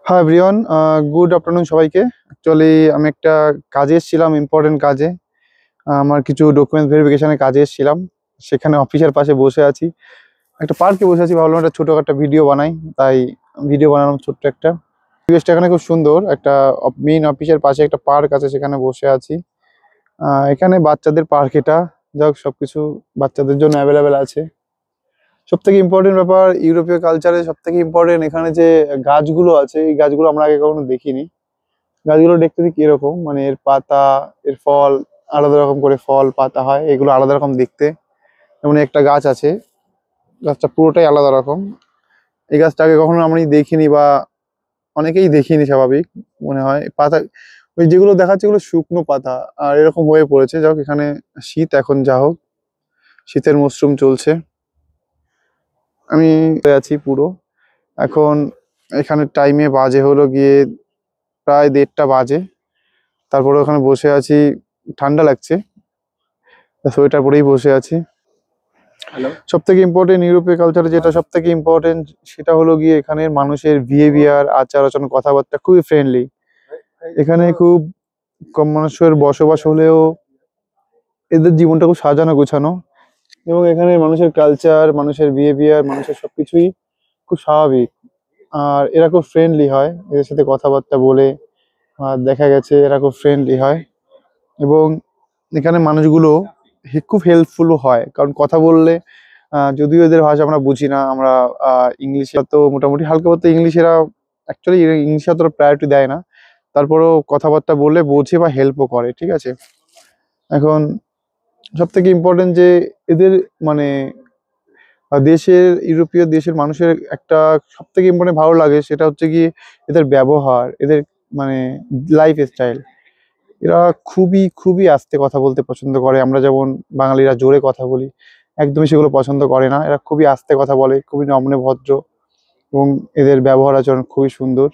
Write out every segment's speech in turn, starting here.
Hi everyone, good afternoon সবাইকে। Actually আমি একটা কাজে এসেছিলাম, ইম্পর্টেন্ট কাজে। আমার কিছু ডকুমেন্টস ভেরিফিকেশনের কাজে এসেছিলাম। সেখানে অফিসের পাশে বসে আছি, একটা পার্কে বসে আছি। ভাবলাম একটা ছোটো একটা ভিডিও বানাই, তাই ভিডিও বানালাম ছোট্ট একটা। পরিবেশটা এখানে খুব সুন্দর। একটা মেইন অফিসের পাশে একটা পার্ক আছে, সেখানে বসে আছি। এখানে বাচ্চাদের পার্ক এটা। যাই হোক, সব কিছু বাচ্চাদের জন্য অ্যাভেলেবেল আছে। সব থেকে ইম্পর্টেন্ট ব্যাপার, ইউরোপীয় কালচারে সব থেকে ইম্পর্টেন্ট এখানে যে গাছগুলো আছে, এই গাছগুলো আমরা আগে কখনো দেখিনি। গাছগুলো দেখতে ঠিক এরকম, মানে এর পাতা, এর ফল আলাদা রকম করে ফল পাতা হয়, এগুলো আলাদা রকম দেখতে। যেমন একটা গাছ আছে, গাছটা পুরোটাই আলাদা রকম। এই গাছটা আগে কখনো আমি দেখিনি, বা অনেকেই দেখিনি স্বাভাবিক মনে হয়। পাতা ওই যেগুলো দেখাচ্ছে এগুলো শুকনো পাতা, আর এরকম হয়ে পড়েছে। যাই হোক, এখানে শীত এখন, যা হোক শীতের মরশুম চলছে। আমি আছি পুরো এখন। এখানে টাইমে বাজে হলো গিয়ে প্রায় 1:30 বাজে। তারপরে ওখানে বসে আছি, ঠান্ডা লাগছে, সোয়েটার পরেই বসে আছি। সব থেকে ইম্পর্টেন্ট ইউরোপীয় কালচারে যেটা সব থেকে ইম্পর্টেন্ট, সেটা হলো গিয়ে এখানের মানুষের বিহেভিয়ার, আচার আচরণ, কথাবার্তা খুবই ফ্রেন্ডলি। এখানে খুব কম মানুষের বসবাস হলেও এদের জীবনটা খুব সাজানো গোছানো। এবং এখানে মানুষের কালচার, মানুষের বিহেভিয়ার, মানুষের সবকিছুই খুব স্বাভাবিক। আর এরা খুব ফ্রেন্ডলি হয়, এদের সাথে কথাবার্তা বলে দেখা গেছে এরা খুব ফ্রেন্ডলি হয়। এবং এখানে মানুষগুলো খুব হেল্পফুলও হয়, কারণ কথা বললে যদিও এদের ভাষা আমরা বুঝি না, আমরা ইংলিশে তো মোটামুটি হালকা পাতলা ইংলিশ, এরা অ্যাকচুয়ালি ইংলিশে অতটা প্রায়োরিটি দেয় না। তারপরেও কথাবার্তা বললে বোঝে বা হেল্পও করে, ঠিক আছে। এখন সব থেকে ইম্পর্টেন্ট যে এদের মানে দেশের, ইউরোপীয় দেশের মানুষের একটা সব থেকে ইম্পর্টেন্ট ভালো লাগে, সেটা হচ্ছে কি এদের ব্যবহার, এদের মানে লাইফ স্টাইল। এরা খুবই খুবই আস্তে কথা বলতে পছন্দ করে। আমরা যেমন বাঙালিরা জোরে কথা বলি, একদমই সেগুলো পছন্দ করে না। এরা খুবই আস্তে কথা বলে, খুবই নম্র ভদ্র, এবং এদের ব্যবহার আচরণ খুবই সুন্দর।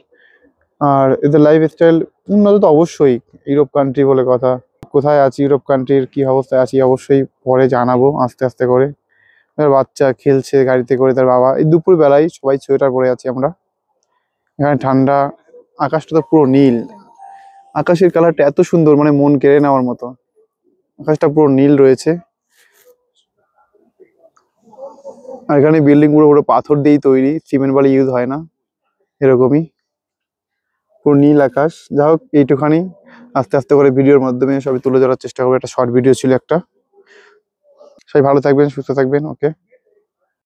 আর এদের লাইফ স্টাইল উন্নত তো অবশ্যই, ইউরোপ কান্ট্রি বলে কথা। কোথায় আছি, ইউরোপ কান্ট্রির কি অবস্থায় আছি অবশ্যই পরে জানাবো আস্তে আস্তে করে। এবার বাচ্চা খেলছে গাড়িতে করে, তার বাবা। এই দুপুর বেলায় সবাই সোয়েটার পরে আছি আমরা। এখানে ঠান্ডা, আকাশটা তো পুরো নীল। আকাশের কালারটা এত সুন্দর, মানে মন কেড়ে নেওয়ার মতো। আকাশটা পুরো নীল রয়েছে। আর এখানে বিল্ডিং পুরো পুরো পাথর দিয়েই তৈরি, সিমেন্ট বালি ইউজ হয় না, এরকমই পুরো নীল আকাশ। যা হোক, এইটুখানি আস্তে আস্তে করে ভিডিওর মাধ্যমে সবই তুলে ধরার চেষ্টা করবো। একটা শর্ট ভিডিও ছিল একটা। সবাই ভালো থাকবেন, সুস্থ থাকবেন, ওকে।